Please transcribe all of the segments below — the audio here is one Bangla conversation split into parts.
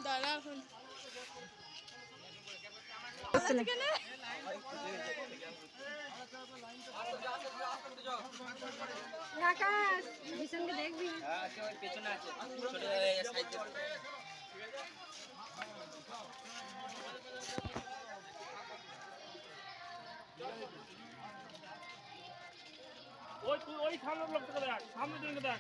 দাঁড়া এখন আকাশ ভীষণকে দেখবি পেছনে আছে ছোট সাইজে ওই সামনের লোকটাকে দেখ, সামনের দিকে দেখ।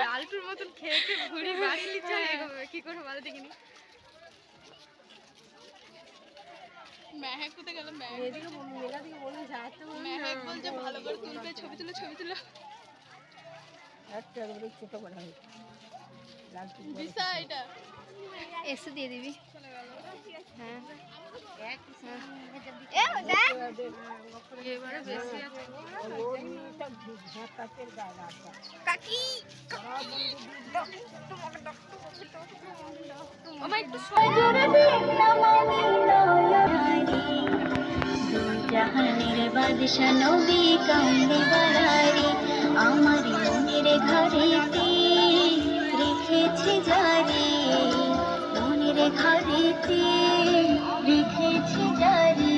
লালটুর মতন খেয়ে খেয়ে ঘুড়ি বাড়ি নিচ্ছে কি করে ভালো দেখিনি মেহেক কোথায় গেল? এদিকে মেলা দিকে বলুন যাচ্ছে মেহেক বলছে ভালো করে তুলবে, ছবি তুলো ছবি তুলো। একটা ছোট করা হয়েছে দিশা এটা একশো দিয়ে দিবি হ্যাঁ এবারে বেশি কাকি জাহানের বাদশা নবী কামলি বাড়ারি আমার মনের ঘরেতে রেখেছি জারি মনের ঘরেতে রেখেছি জারি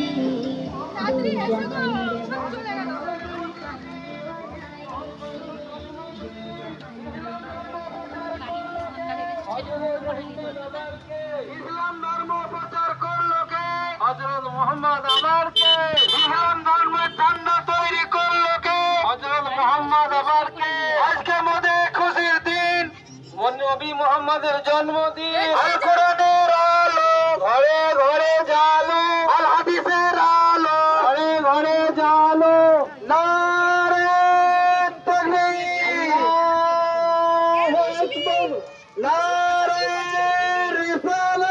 ইসলাম ধর্ম প্রচার করলো কে? হযরত মুহাম্মদ আবার কে? ইসলাম ধর্মের ঠান্ডা তৈরি করলো কে? হযরত মুহাম্মদ আবার কে? আজকে মোদে খুশির দিন, নবী মুহাম্মদের জন্মদিন। আল কোরআনের আলো ঘরে ঘরে জালো, আল হাদিসের আলো ঘরে ঘরে জালো।